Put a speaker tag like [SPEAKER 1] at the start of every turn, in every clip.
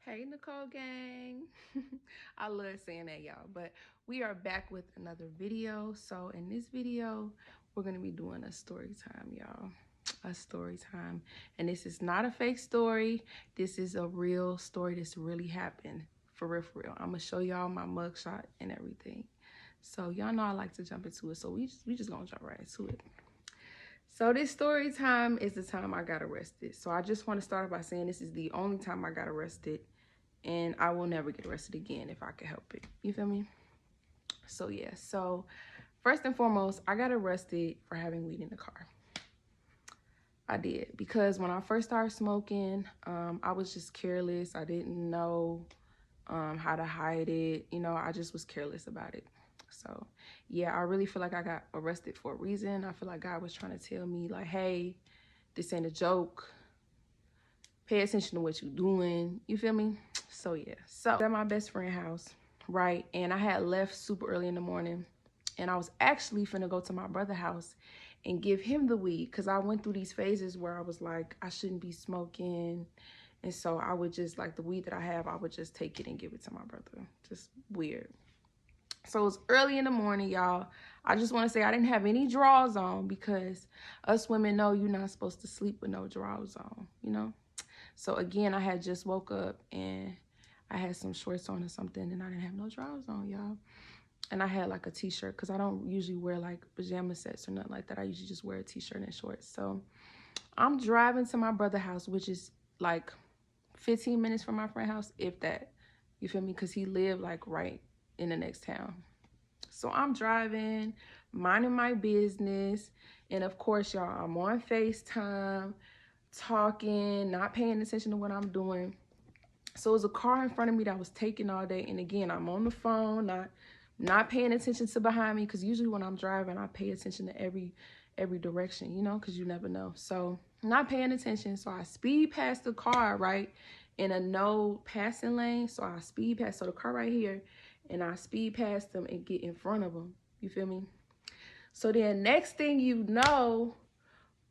[SPEAKER 1] Hey, Nicole gang. I love saying that, y'all. But we are back with another video. So in this video, we're going to be doing a story time, y'all. A story time. And this is not a fake story. This is a real story that's really happened. For real, for real. I'm going to show y'all my mugshot and everything. So y'all know I like to jump into it. So we just going to jump right into it. So this story time is the time I got arrested. So I just want to start by saying this is the only time I got arrested. And I will never get arrested again if I can help it. You feel me? So yeah, so first and foremost, I got arrested for having weed in the car. I did, because when I first started smoking, I was just careless. I didn't know how to hide it. You know, I just was careless about it. So yeah, I really feel like I got arrested for a reason. I feel like God was trying to tell me like, hey, this ain't a joke. Pay attention to what you're doing. You feel me? So yeah, so at my best friend's house, right? And I had left super early in the morning, and I was actually finna go to my brother's house and give him the weed, because I went through these phases where I was like, I shouldn't be smoking. And so I would just, like, the weed that I have, I would just take it and give it to my brother. Just weird. So it was early in the morning, y'all. I just want to say I didn't have any drawers on, because us women know you're not supposed to sleep with no drawers on, you know? So again, I had just woke up and I had some shorts on or something, and I didn't have no drawers on, y'all. And I had like a t-shirt, because I don't usually wear like pajama sets or nothing like that. I usually just wear a t-shirt and shorts. So I'm driving to my brother's house, which is like 15 minutes from my friend's house, if that. You feel me? Because he lived like right in the next town. So I'm driving, minding my business. And of course, y'all, I'm on FaceTime, talking, not paying attention to what I'm doing. So it was a car in front of me that was taking all day. And again, I'm on the phone, not paying attention to behind me, because usually when I'm driving, I pay attention to every direction, you know, because you never know. So not paying attention. So I speed past the car, right, in a no passing lane. So I speed past, so the car right here, and I speed past them and get in front of them. You feel me? So then next thing you know,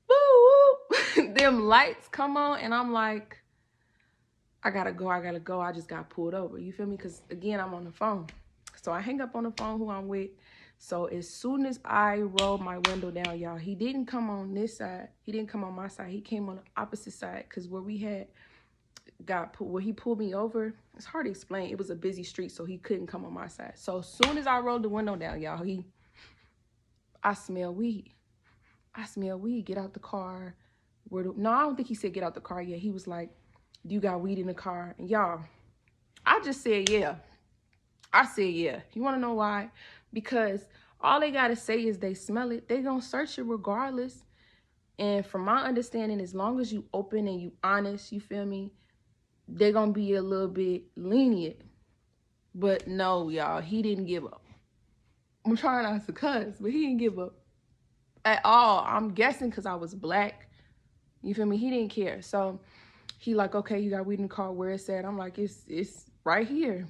[SPEAKER 1] woo, them lights come on, and I'm like, I gotta go. I just got pulled over. You feel me? Because again, I'm on the phone. So I hang up on the phone who I'm with. So as soon as I rolled my window down, y'all, he didn't come on this side. He didn't come on my side. He came on the opposite side, because where we had where he pulled me over, it's hard to explain. It was a busy street, so he couldn't come on my side. So as soon as I rolled the window down, y'all, I smell weed. I smell weed. Get out the car. No, I don't think he said get out the car yet. He was like, do you got weed in the car? And y'all, I just said yeah. I said yeah. You want to know why? Because all they got to say is they smell it. They gonna search it regardless. And from my understanding, as long as you open and you honest, you feel me, they're gonna be a little bit lenient. But no, y'all, he didn't give up. I'm trying not to cuss, but he didn't give up at all. I'm guessing because I was black. You feel me? He didn't care. So he like, okay, you got weed in the car, where it's at? I'm like, it's right here.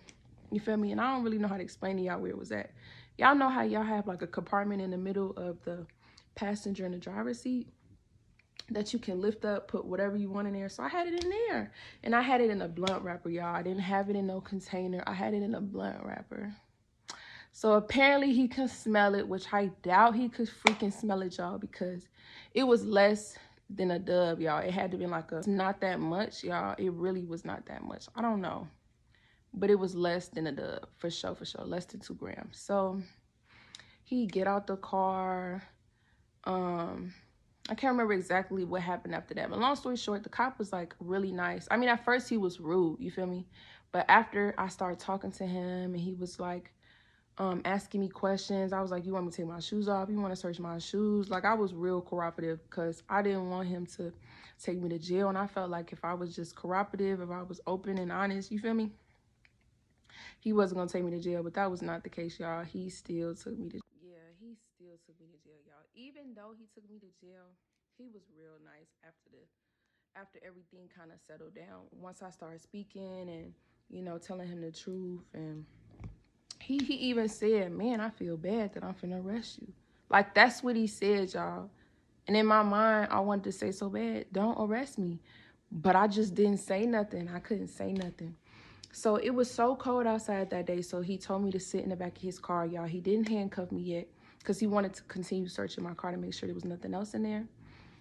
[SPEAKER 1] You feel me? And I don't really know how to explain to y'all where it was at. Y'all know how y'all have like a compartment in the middle of the passenger and the driver's seat that you can lift up, put whatever you want in there. So I had it in there. And I had it in a blunt wrapper, y'all. I didn't have it in no container. I had it in a blunt wrapper. So apparently he could smell it, which I doubt he could freaking smell it, y'all, because it was less than a dub, y'all. It had to be like not that much, y'all. It really was not that much. I don't know. But it was less than a dub, for sure, less than 2 grams. So he get out the car. I can't remember exactly what happened after that. But long story short, the cop was like really nice. I mean, at first he was rude, you feel me? But after I started talking to him and he was like asking me questions, I was like, you want me to take my shoes off? You want to search my shoes? Like, I was real cooperative, because I didn't want him to take me to jail. And I felt like if I was just cooperative, if I was open and honest, you feel me, he wasn't going to take me to jail. But that was not the case, y'all. He still took me to jail. Yeah, he still took me to jail, y'all. Even though he took me to jail, he was real nice after everything kind of settled down. Once I started speaking and, you know, telling him the truth, and he even said, man, I feel bad that I'm finna arrest you. Like, that's what he said, y'all. And in my mind, I wanted to say so bad, don't arrest me. But I just didn't say nothing. I couldn't say nothing. So it was so cold outside that day. So he told me to sit in the back of his car, y'all. He didn't handcuff me yet because he wanted to continue searching my car to make sure there was nothing else in there.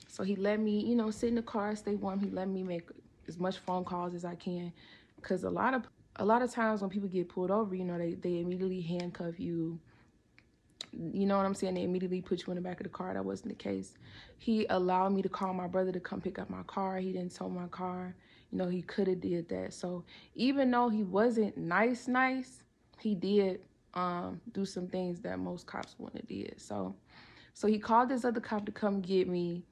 [SPEAKER 1] So he let me, you know, sit in the car, stay warm. He let me make as much phone calls as I can, because a lot of times when people get pulled over, you know, they immediately handcuff you. You know what I'm saying? They immediately put you in the back of the car. That wasn't the case. He allowed me to call my brother to come pick up my car. He didn't tow my car. You know, he could have did that. So even though he wasn't nice, he did do some things that most cops wouldn't have did. So he called this other cop to come get me.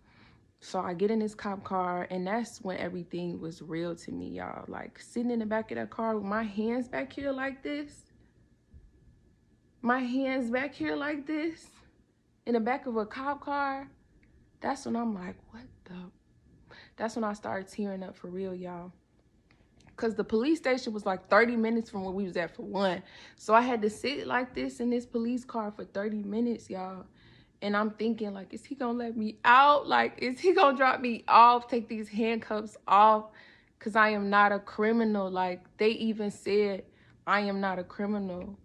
[SPEAKER 1] So I get in this cop car, and that's when everything was real to me, y'all. Like, sitting in the back of that car with my hands back here like this. My hands back here like this. In the back of a cop car. That's when I'm like, what the? That's when I started tearing up for real, y'all. Because the police station was like 30 minutes from where we was at for one. So I had to sit like this in this police car for 30 minutes, y'all. And I'm thinking, like, is he going to let me out? Like, is he going to drop me off, take these handcuffs off? Because I am not a criminal. Like, they even said I am not a criminal.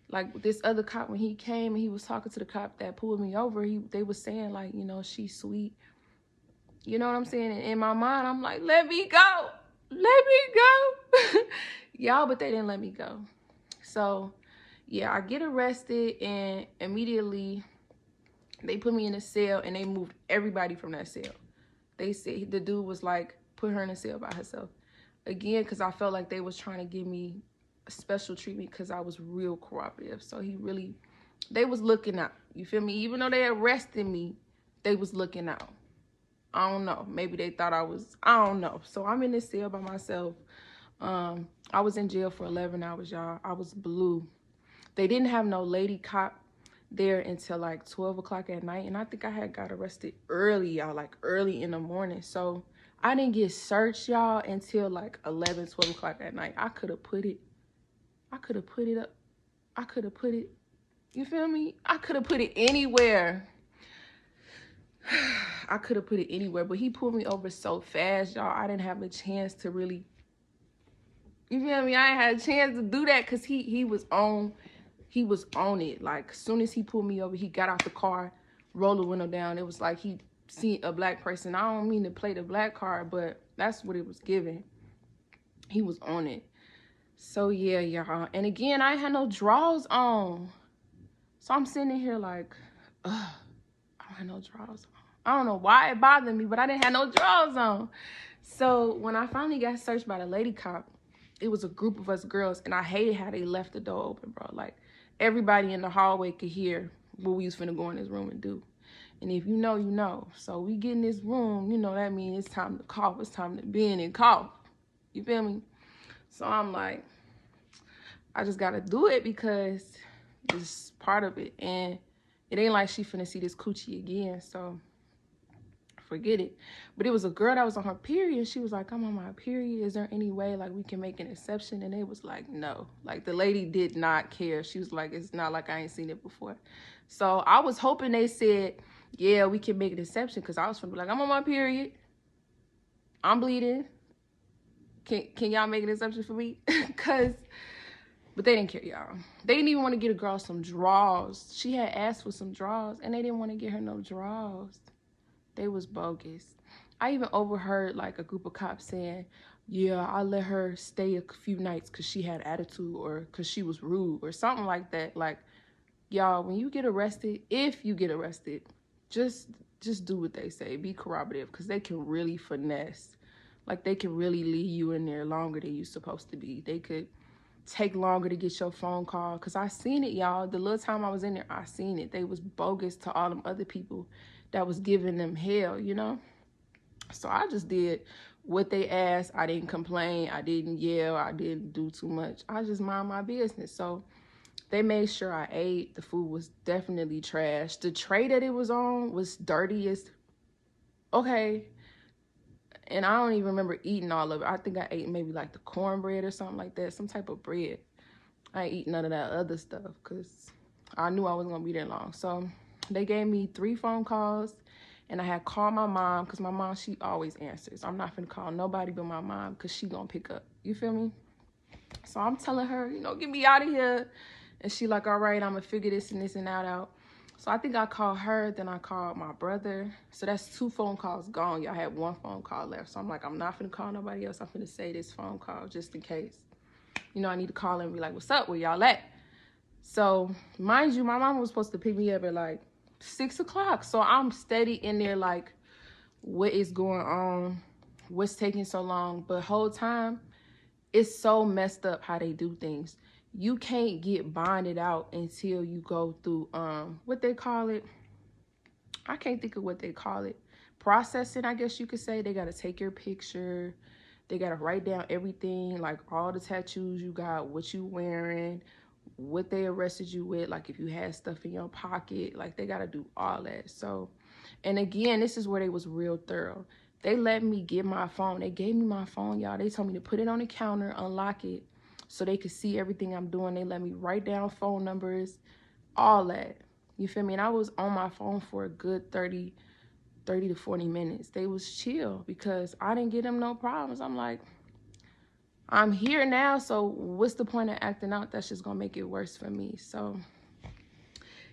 [SPEAKER 1] Like, this other cop, when he came and he was talking to the cop that pulled me over, they was saying, like, you know, she's sweet. You know what I'm saying? And in my mind, I'm like, let me go. Let me go. Y'all, but they didn't let me go. So, yeah, I get arrested, and immediately they put me in a cell, and they moved everybody from that cell. They said the dude was like, put her in a cell by herself. Again, because I felt like they was trying to give me special treatment because I was real cooperative. So they was looking out. You feel me? Even though they arrested me, they was looking out. I don't know. Maybe they thought I don't know. So I'm in this cell by myself. I was in jail for 11 hours, y'all. I was blue. They didn't have no lady cop there until like 12 o'clock at night. And I think I had got arrested early, y'all, like early in the morning. So I didn't get searched, y'all, until like 11, 12 o'clock at night. I could have put it up. I could have put it, you feel me? I could have put it anywhere. I could have put it anywhere, but he pulled me over so fast, y'all. I didn't have a chance to really, you feel me? I ain't had a chance to do that because he was on it. Like, as soon as he pulled me over, he got out the car, rolled the window down. It was like he seen a black person. I don't mean to play the black card, but that's what it was giving. He was on it. So yeah, y'all. And again, I ain't had no drawers on. So I'm sitting here like, ugh, I don't have no drawers on. I don't know why it bothered me, but I didn't have no drawers on. So when I finally got searched by the lady cop, it was a group of us girls, and I hated how they left the door open, bro. Like, everybody in the hallway could hear what we was finna go in this room and do. And if you know, you know. So we get in this room, you know, that means it's time to cough. It's time to bend and cough. You feel me? So I'm like, I just gotta do it because it's part of it. And it ain't like she finna see this coochie again, so forget it. But it was a girl that was on her period. She was like, I'm on my period. Is there any way like we can make an exception? And they was like, no. Like, the lady did not care. She was like, it's not like I ain't seen it before. So I was hoping they said, yeah, we can make an exception, because I was finna be like, I'm on my period. I'm bleeding. Can y'all make an exception for me? But they didn't care, y'all. They didn't even want to get a girl some drawers. She had asked for some drawers, and they didn't want to get her no drawers. They was bogus. I even overheard like a group of cops saying, yeah, I let her stay a few nights because she had attitude or because she was rude or something like that. Like, y'all, when you get arrested, if you get arrested, just do what they say. Be cooperative, because they can really finesse. Like, they can really leave you in there longer than you're supposed to be. They could take longer to get your phone call, because I seen it, y'all. The little time I was in there, I seen it. They was bogus to all them other people that was giving them hell, you know. So I just did what they asked. I didn't complain. I didn't yell. I didn't do too much. I just mind my business. So they made sure I ate. The food was definitely trash. The tray that it was on was dirty as, okay. And I don't even remember eating all of it. I think I ate maybe like the cornbread or something like that, some type of bread. I ain't eat none of that other stuff because I knew I wasn't going to be there long. So they gave me 3 phone calls, And I had called my mom, because my mom, she always answers. I'm not finna call nobody but my mom, because she gonna pick up. You feel me? So I'm telling her, you know, get me out of here. And she like, all right, I'm gonna figure this and this and that out. So I think I called her, then I called my brother. So that's 2 phone calls gone. Y'all had 1 phone call left. So I'm like, I'm not finna call nobody else. I'm finna say this phone call just in case. You know, I need to call and be like, what's up? Where y'all at? So mind you, my mom was supposed to pick me up at like 6 o'clock. So I'm steady in there like, what is going on? What's taking so long? But whole time, it's so messed up how they do things. You can't get bonded out until you go through what they call it. I can't think of what they call it. Processing, I guess you could say. They gotta take your picture. They gotta write down everything, like all the tattoos you got, what you wearing, what they arrested you with, like if you had stuff in your pocket, like they gotta do all that. So, and again, this is where they was real thorough. They let me get my phone. They gave me my phone, y'all. They told me to put it on the counter, unlock it, so they could see everything I'm doing. They let me write down phone numbers, all that. You feel me? And I was on my phone for a good 30 to 40 minutes. They was chill because I didn't get them no problems. I'm like, I'm here now, so what's the point of acting out? That's just gonna make it worse for me. So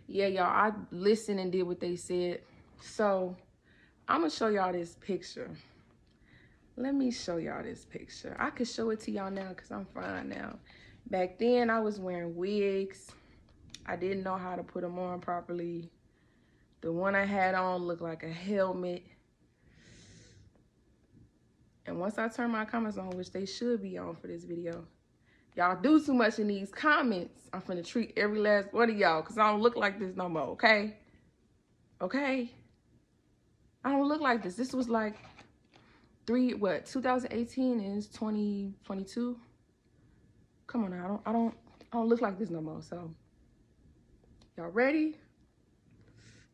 [SPEAKER 1] yeah, y'all, I listened and did what they said. So I'm gonna show y'all this picture. Let me show y'all this picture. I could show it to y'all now because I'm fine now. Back then, I was wearing wigs. I didn't know how to put them on properly. The one I had on looked like a helmet. And once I turn my comments on, which they should be on for this video, y'all do too much in these comments. I'm finna treat every last one of y'all because I don't look like this no more, okay? Okay? I don't look like this. This was like 2018 is 2022. Come on now, I don't look like this no more. So y'all ready?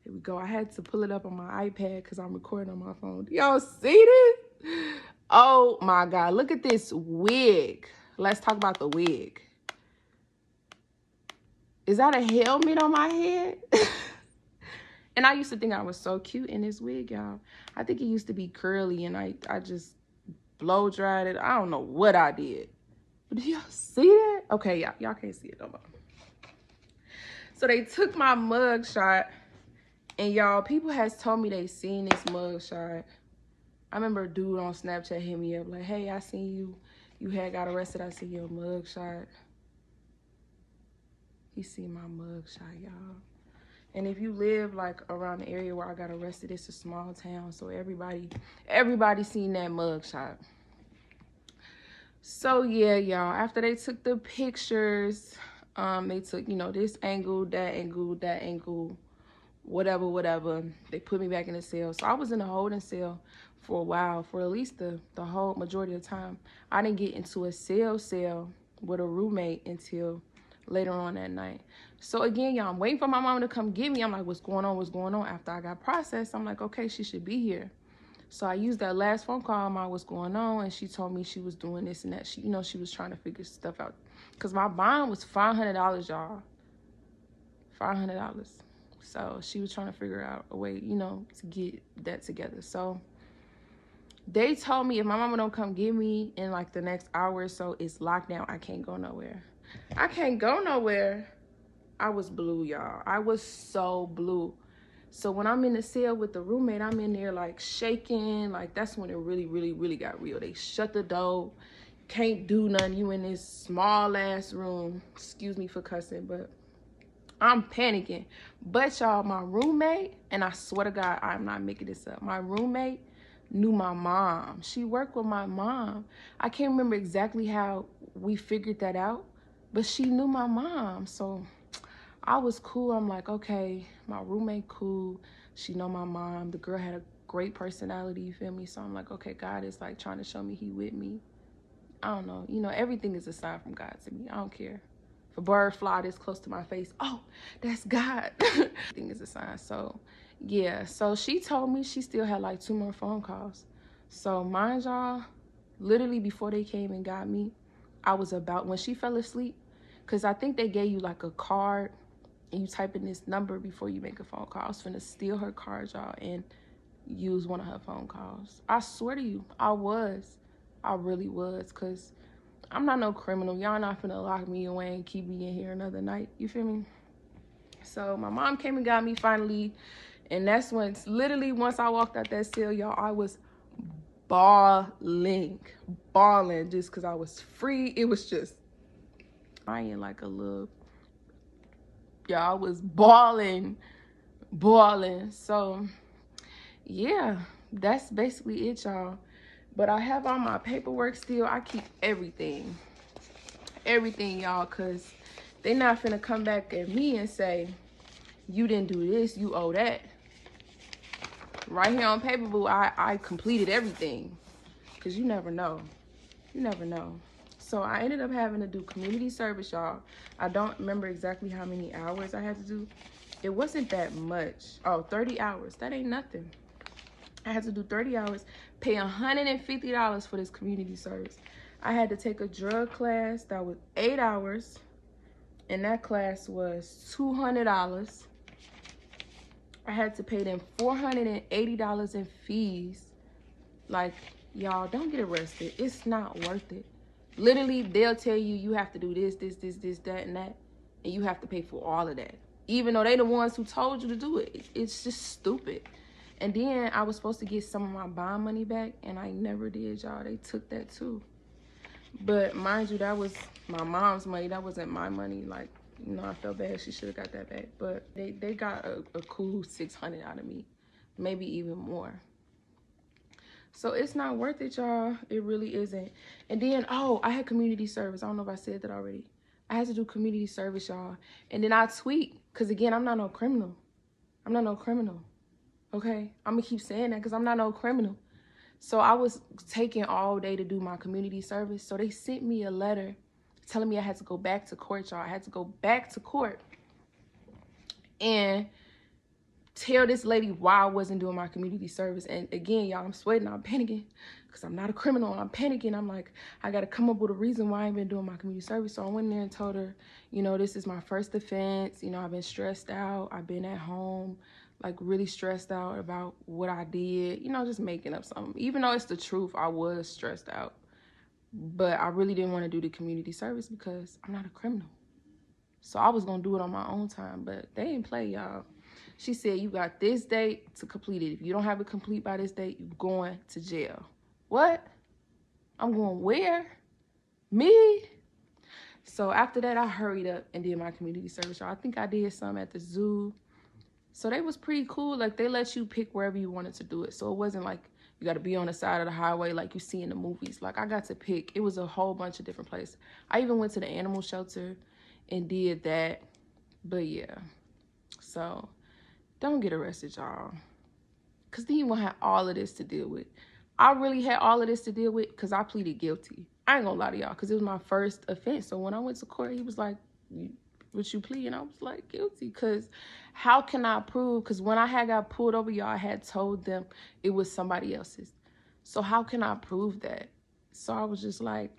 [SPEAKER 1] Here we go. I had to pull it up on my iPad because I'm recording on my phone. Y'all see this? Oh my God, look at this wig. Let's talk about the wig. Is that a helmet on my head? And I used to think I was so cute in this wig, y'all. I think it used to be curly and I just blow dried it. I don't know what I did. But do y'all see that? Okay, y'all can't see it no more. So they took my mug shot, and y'all, people has told me they seen this mug shot. I remember a dude on Snapchat hit me up like, hey, I seen you. You had got arrested. I seen your mug shot. He seen my mug shot, y'all. And if you live like around the area where I got arrested, it's a small town. So everybody seen that mug shot. So yeah, y'all, after they took the pictures, they took, you know, this angle, that angle, whatever. They put me back in the cell. So I was in a holding cell for a while, for at least the whole majority of the time. I didn't get into a cell with a roommate until later on that night. So again, y'all, I'm waiting for my mom to come get me. I'm like, what's going on? After I got processed, I'm like, okay, she should be here. So I used that last phone call on what's going on, and she told me she was doing this and that. She, you know, she was trying to figure stuff out. Because my bond was $500, y'all. $500. So she was trying to figure out a way, you know, to get that together. So they told me if my mama don't come get me in like the next hour or so, it's lockdown. I can't go nowhere. I can't go nowhere. I was blue, y'all. I was so blue. So when I'm in the cell with the roommate, I'm in there like shaking. Like that's when it really got real. They shut the door. Can't do nothing. You in this small ass room. Excuse me for cussing, but I'm panicking. But y'all, my roommate, and I swear to God, I'm not making this up. My roommate knew my mom. She worked with my mom. I can't remember exactly how we figured that out, but she knew my mom. So I was cool. I'm like, okay, my roommate cool. She know my mom. The girl had a great personality, you feel me? So I'm like, okay, God is like trying to show me he with me. I don't know. You know, everything is a sign from God to me. I don't care. If a bird fly this close to my face, oh, that's God. Everything is a sign. So yeah, so she told me she still had like 2 more phone calls. So mind y'all, literally before they came and got me, I was about, when she fell asleep, because I think they gave you like a card and you type in this number before you make a phone call. I was finna steal her card, y'all, and use one of her phone calls. I swear to you, I really was, because I'm not no criminal. Y'all not finna lock me away and keep me in here another night. You feel me? So my mom came and got me finally. And that's when, literally, once I walked out that cell, y'all, I was bawling just because I was free. It was just, I ain't like a little, y'all, I was bawling. So, yeah, that's basically it, y'all. But I have all my paperwork still. I keep everything, y'all, because they not finna come back at me and say, you didn't do this, you owe that. Right here on paper, boo, I completed everything, because you never know. So I ended up having to do community service, y'all. I don't remember exactly how many hours I had to do. It wasn't that much. Oh, 30 hours. That ain't nothing. I had to do 30 hours, pay $150 for this community service. I had to take a drug class that was 8 hours, and that class was $200. I had to pay them $480 in fees. Like, y'all, don't get arrested. It's not worth it. Literally, they'll tell you, you have to do this, that, and that, and you have to pay for all of that. Even though they the ones who told you to do it. It's just stupid. And then I was supposed to get some of my bond money back, and I never did, y'all. They took that too. But mind you, that was my mom's money. That wasn't my money. Like, you know, I felt bad. She should have got that back. But they got a cool $600 out of me, maybe even more. So it's not worth it, y'all. It really isn't. And then, oh, I had community service. I don't know if I said that already. I had to do community service, y'all. And then I tweet, because again, I'm not no criminal. Okay? I'm going to keep saying that because I'm not no criminal. So I was taking all day to do my community service. So they sent me a letter telling me I had to go back to court, y'all. I had to go back to court and tell this lady why I wasn't doing my community service. And again, y'all, I'm sweating, I'm panicking because I'm not a criminal. I'm panicking. I'm like, I got to come up with a reason why I ain't been doing my community service. So I went in there and told her, you know, this is my first offense. You know, I've been stressed out. I've been at home, like really stressed out about what I did, you know, just making up something. Even though it's the truth, I was stressed out. But I really didn't want to do the community service because I'm not a criminal. So I was going to do it on my own time, but they didn't play, y'all. She said, you got this date to complete it. If you don't have it complete by this date, you're going to jail. What? I'm going where? Me? So after that, I hurried up and did my community service, y'all. I think I did some at the zoo. So they was pretty cool. Like, they let you pick wherever you wanted to do it. So it wasn't like you got to be on the side of the highway like you see in the movies. Like, I got to pick. It was a whole bunch of different places. I even went to the animal shelter and did that. But yeah, so don't get arrested, y'all, because then you won't have all of this to deal with. I really had all of this to deal with because I pleaded guilty. I ain't gonna lie to y'all, because it was my first offense. So when I went to court, he was like, what you plead? And I was like, guilty. Because how can I prove? Because when I had got pulled over, y'all, I had told them it was somebody else's. So how can I prove that? So I was just like,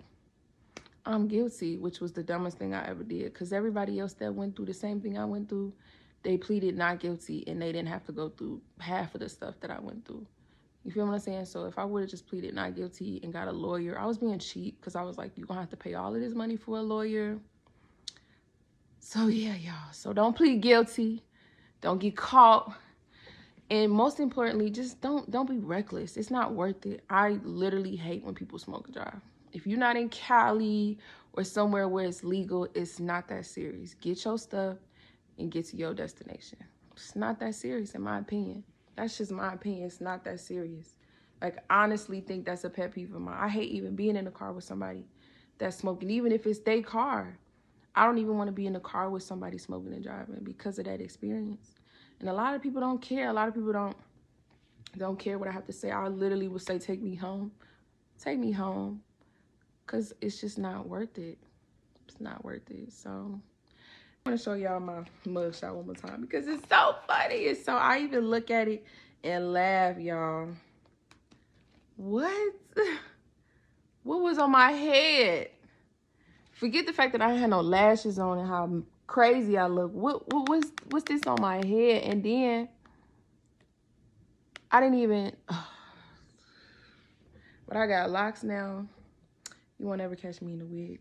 [SPEAKER 1] I'm guilty, which was the dumbest thing I ever did. Because everybody else that went through the same thing I went through, they pleaded not guilty, and they didn't have to go through half of the stuff that I went through. You feel what I'm saying? So if I would have just pleaded not guilty and got a lawyer, I was being cheap because I was like, you're going to have to pay all of this money for a lawyer. So yeah, y'all. So don't plead guilty. Don't get caught. And most importantly, just don't be reckless. It's not worth it. I literally hate when people smoke and drive. If you're not in Cali or somewhere where it's legal, it's not that serious. Get your stuff and get to your destination. It's not that serious, in my opinion. That's just my opinion. It's not that serious. Like, I honestly think that's a pet peeve of mine. I hate even being in a car with somebody that's smoking, even if it's their car. I don't even want to be in a car with somebody smoking and driving because of that experience. And a lot of people don't care. A lot of people don't care what I have to say. I literally would say, take me home. Take me home. Because it's just not worth it. It's not worth it. So I want to show y'all my mugshot one more time because it's so funny. It's so, I even look at it and laugh, y'all. What? What was on my head? Forget the fact that I had no lashes on and how crazy I look. What's this on my head? And then I didn't even, but I got locks now. You won't ever catch me in a wig.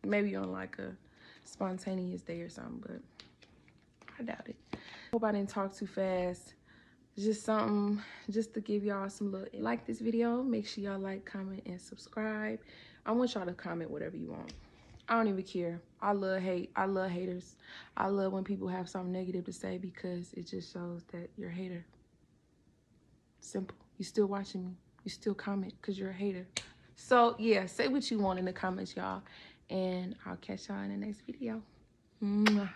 [SPEAKER 1] Maybe on like a spontaneous day or something, but I doubt it. Hope I didn't talk too fast. Just something just to give y'all some little. Like this video, make sure y'all like, comment, and subscribe. I want y'all to comment whatever you want. I don't even care. I love hate. I love haters. I love when people have something negative to say because it just shows that you're a hater. Simple. You still watching me. You still comment because you're a hater. So yeah, say what you want in the comments, y'all, and I'll catch y'all in the next video. Mwah.